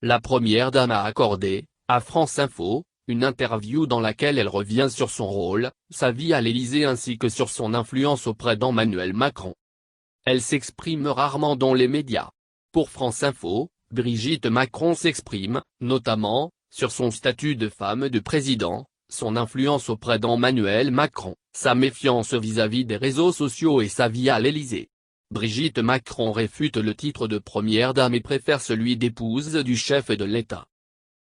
La première dame a accordé, à France Info, une interview dans laquelle elle revient sur son rôle, sa vie à l'Élysée ainsi que sur son influence auprès d'Emmanuel Macron. Elle s'exprime rarement dans les médias. Pour France Info, Brigitte Macron s'exprime, notamment, sur son statut de femme de président, son influence auprès d'Emmanuel Macron, sa méfiance vis-à-vis des réseaux sociaux et sa vie à l'Élysée. Brigitte Macron réfute le titre de première dame et préfère celui d'épouse du chef de l'État.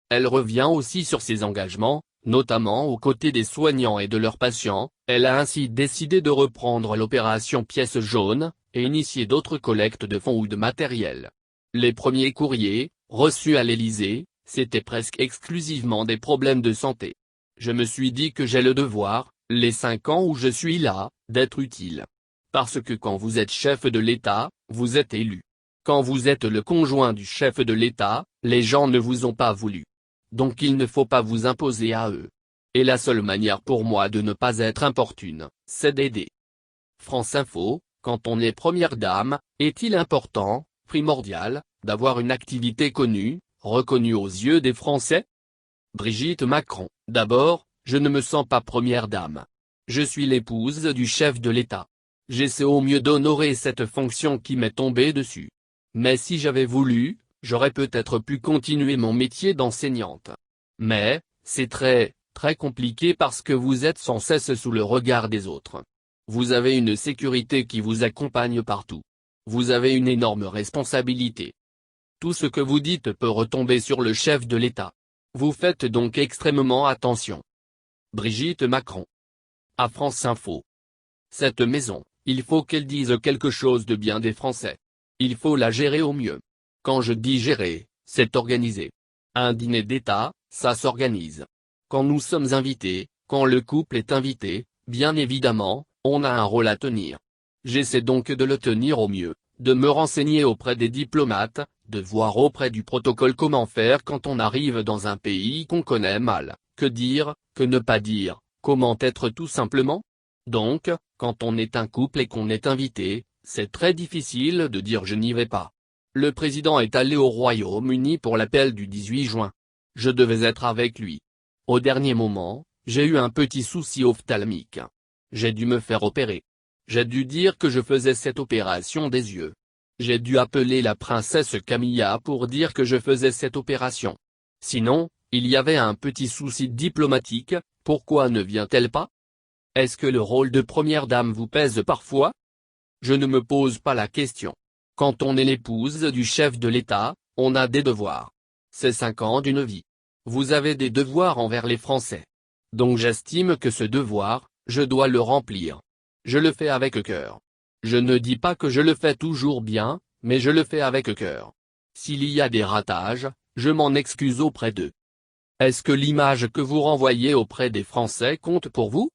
Elle revient aussi sur ses engagements, notamment aux côtés des soignants et de leurs patients. Elle a ainsi décidé de reprendre l'opération Pièce jaune, et initier d'autres collectes de fonds ou de matériel. Les premiers courriers, reçus à l'Élysée, c'était presque exclusivement des problèmes de santé. Je me suis dit que j'ai le devoir, les 5 ans où je suis là, d'être utile. Parce que quand vous êtes chef de l'État, vous êtes élu. Quand vous êtes le conjoint du chef de l'État, les gens ne vous ont pas voulu. Donc il ne faut pas vous imposer à eux. Et la seule manière pour moi de ne pas être importune, c'est d'aider. France Info, quand on est première dame, est-il important, primordial, d'avoir une activité connue, reconnue aux yeux des Français? Brigitte Macron, d'abord, je ne me sens pas première dame. Je suis l'épouse du chef de l'État. J'essaie au mieux d'honorer cette fonction qui m'est tombée dessus. Mais si j'avais voulu, j'aurais peut-être pu continuer mon métier d'enseignante. Mais, c'est très compliqué parce que vous êtes sans cesse sous le regard des autres. Vous avez une sécurité qui vous accompagne partout. Vous avez une énorme responsabilité. Tout ce que vous dites peut retomber sur le chef de l'État. Vous faites donc extrêmement attention. Brigitte Macron. À France Info. Cette maison, il faut qu'elle dise quelque chose de bien des Français. Il faut la gérer au mieux. Quand je dis gérer, c'est organiser. Un dîner d'État, ça s'organise. Quand nous sommes invités, quand le couple est invité, bien évidemment, on a un rôle à tenir. J'essaie donc de le tenir au mieux, de me renseigner auprès des diplomates, de voir auprès du protocole comment faire quand on arrive dans un pays qu'on connaît mal, que dire, que ne pas dire, comment être tout simplement. Donc, quand on est un couple et qu'on est invité, c'est très difficile de dire je n'y vais pas. Le président est allé au Royaume-Uni pour l'appel du 18 juin. Je devais être avec lui. Au dernier moment, j'ai eu un petit souci ophtalmique. J'ai dû me faire opérer. J'ai dû dire que je faisais cette opération des yeux. J'ai dû appeler la princesse Camilla pour dire que je faisais cette opération. Sinon, il y avait un petit souci diplomatique, pourquoi ne vient-elle pas? Est-ce que le rôle de première dame vous pèse parfois? Je ne me pose pas la question. Quand on est l'épouse du chef de l'État, on a des devoirs. C'est 5 ans d'une vie. Vous avez des devoirs envers les Français. Donc j'estime que ce devoir, je dois le remplir. Je le fais avec cœur. Je ne dis pas que je le fais toujours bien, mais je le fais avec cœur. S'il y a des ratages, je m'en excuse auprès d'eux. Est-ce que l'image que vous renvoyez auprès des Français compte pour vous?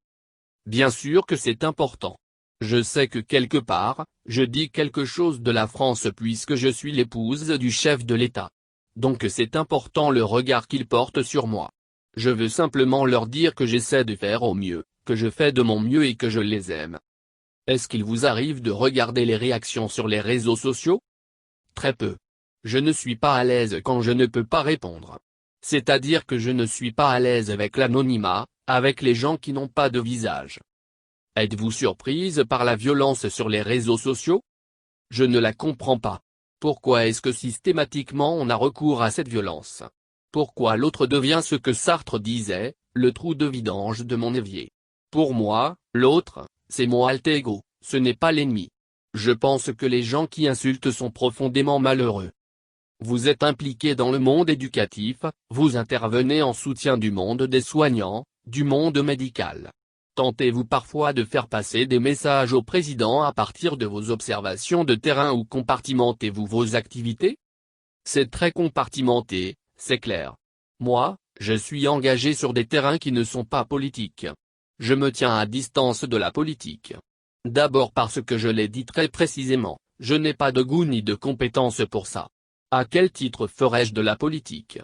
Bien sûr que c'est important. Je sais que quelque part, je dis quelque chose de la France puisque je suis l'épouse du chef de l'État. Donc c'est important le regard qu'ils portent sur moi. Je veux simplement leur dire que j'essaie de faire au mieux, que je fais de mon mieux et que je les aime. Est-ce qu'il vous arrive de regarder les réactions sur les réseaux sociaux? Très peu. Je ne suis pas à l'aise quand je ne peux pas répondre. C'est-à-dire que je ne suis pas à l'aise avec l'anonymat, avec les gens qui n'ont pas de visage. Êtes-vous surprise par la violence sur les réseaux sociaux? Je ne la comprends pas. Pourquoi est-ce que systématiquement on a recours à cette violence? Pourquoi l'autre devient ce que Sartre disait, le trou de vidange de mon évier? Pour moi, l'autre, c'est mon alter ego, ce n'est pas l'ennemi. Je pense que les gens qui insultent sont profondément malheureux. Vous êtes impliqué dans le monde éducatif, vous intervenez en soutien du monde des soignants, du monde médical. Tentez-vous parfois de faire passer des messages au président à partir de vos observations de terrain ou compartimentez-vous vos activités? C'est très compartimenté, c'est clair. Moi, je suis engagé sur des terrains qui ne sont pas politiques. Je me tiens à distance de la politique. D'abord parce que je l'ai dit très précisément, je n'ai pas de goût ni de compétence pour ça. À quel titre ferais-je de la politique?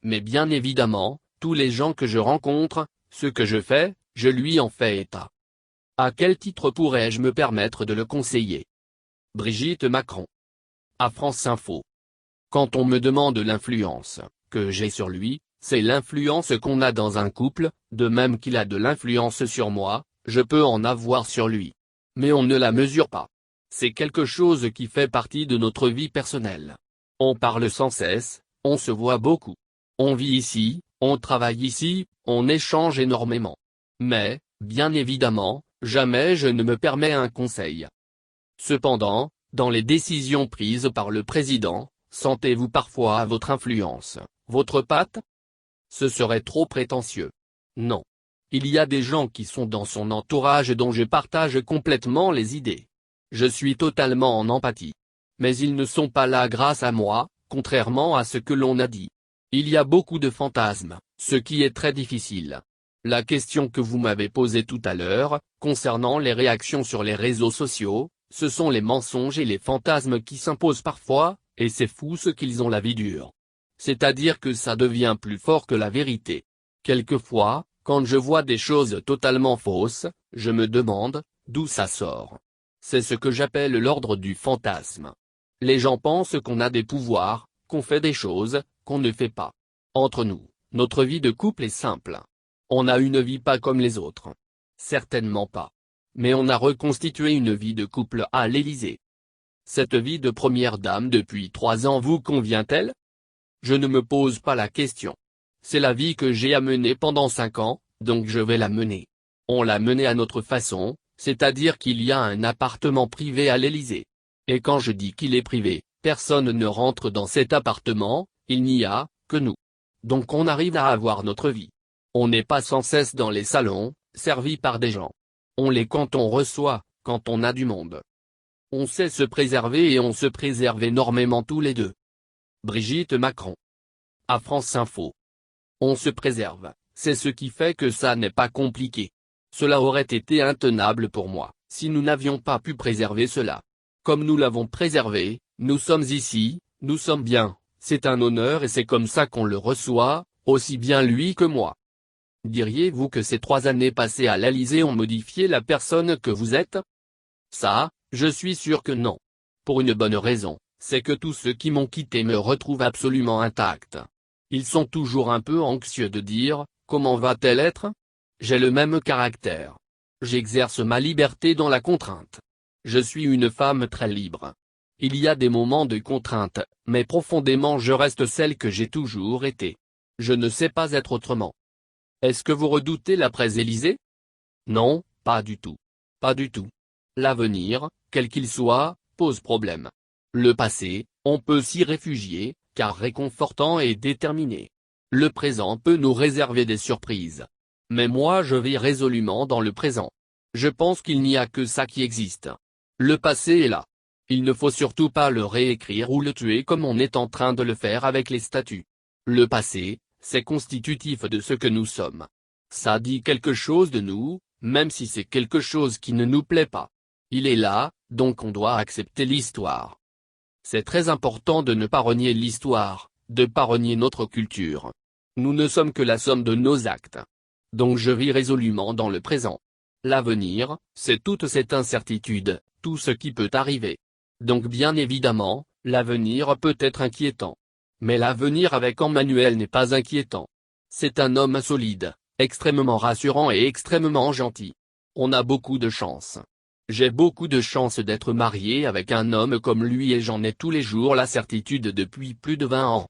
Mais bien évidemment, tous les gens que je rencontre, ce que je fais, je lui en fais état. À quel titre pourrais-je me permettre de le conseiller? Brigitte Macron. À France Info. Quand on me demande l'influence que j'ai sur lui, c'est l'influence qu'on a dans un couple, de même qu'il a de l'influence sur moi, je peux en avoir sur lui. Mais on ne la mesure pas. C'est quelque chose qui fait partie de notre vie personnelle. On parle sans cesse, on se voit beaucoup. On vit ici, on travaille ici, on échange énormément. Mais, bien évidemment, jamais je ne me permets un conseil. Cependant, dans les décisions prises par le président, sentez-vous parfois à votre influence, votre patte? Ce serait trop prétentieux. Non. Il y a des gens qui sont dans son entourage dont je partage complètement les idées. Je suis totalement en empathie. Mais ils ne sont pas là grâce à moi, contrairement à ce que l'on a dit. Il y a beaucoup de fantasmes, ce qui est très difficile. La question que vous m'avez posée tout à l'heure, concernant les réactions sur les réseaux sociaux, ce sont les mensonges et les fantasmes qui s'imposent parfois, et c'est fou ce qu'ils ont la vie dure. C'est-à-dire que ça devient plus fort que la vérité. Quelquefois, quand je vois des choses totalement fausses, je me demande, d'où ça sort. C'est ce que j'appelle l'ordre du fantasme. Les gens pensent qu'on a des pouvoirs, qu'on fait des choses, qu'on ne fait pas. Entre nous, notre vie de couple est simple. On a une vie pas comme les autres. Certainement pas. Mais on a reconstitué une vie de couple à l'Élysée. Cette vie de première dame depuis 3 ans vous convient-elle? Je ne me pose pas la question. C'est la vie que j'ai à mener pendant 5 ans, donc je vais la mener. On l'a menée à notre façon, c'est-à-dire qu'il y a un appartement privé à l'Élysée. Et quand je dis qu'il est privé, personne ne rentre dans cet appartement, il n'y a que nous. Donc on arrive à avoir notre vie. On n'est pas sans cesse dans les salons, servis par des gens. On l'est quand on reçoit, quand on a du monde. On sait se préserver et on se préserve énormément tous les deux. Brigitte Macron. À France Info. On se préserve, c'est ce qui fait que ça n'est pas compliqué. Cela aurait été intenable pour moi, si nous n'avions pas pu préserver cela. Comme nous l'avons préservé, nous sommes ici, nous sommes bien, c'est un honneur et c'est comme ça qu'on le reçoit, aussi bien lui que moi. Diriez-vous que ces 3 années passées à l'Élysée ont modifié la personne que vous êtes? Ça, je suis sûr que non. Pour une bonne raison, c'est que tous ceux qui m'ont quitté me retrouvent absolument intact. Ils sont toujours un peu anxieux de dire, comment va-t-elle être? J'ai le même caractère. J'exerce ma liberté dans la contrainte. Je suis une femme très libre. Il y a des moments de contrainte, mais profondément je reste celle que j'ai toujours été. Je ne sais pas être autrement. Est-ce que vous redoutez l'après-Élysée? Non, pas du tout. Pas du tout. L'avenir, quel qu'il soit, pose problème. Le passé, on peut s'y réfugier, car réconfortant et déterminé. Le présent peut nous réserver des surprises. Mais moi je vis résolument dans le présent. Je pense qu'il n'y a que ça qui existe. Le passé est là. Il ne faut surtout pas le réécrire ou le tuer comme on est en train de le faire avec les statues. Le passé, c'est constitutif de ce que nous sommes. Ça dit quelque chose de nous, même si c'est quelque chose qui ne nous plaît pas. Il est là, donc on doit accepter l'histoire. C'est très important de ne pas renier l'histoire, de ne pas renier notre culture. Nous ne sommes que la somme de nos actes. Donc je vis résolument dans le présent. L'avenir, c'est toute cette incertitude, tout ce qui peut arriver. Donc bien évidemment, l'avenir peut être inquiétant. Mais l'avenir avec Emmanuel n'est pas inquiétant. C'est un homme solide, extrêmement rassurant et extrêmement gentil. On a beaucoup de chance. J'ai beaucoup de chance d'être marié avec un homme comme lui et j'en ai tous les jours la certitude depuis plus de 20 ans.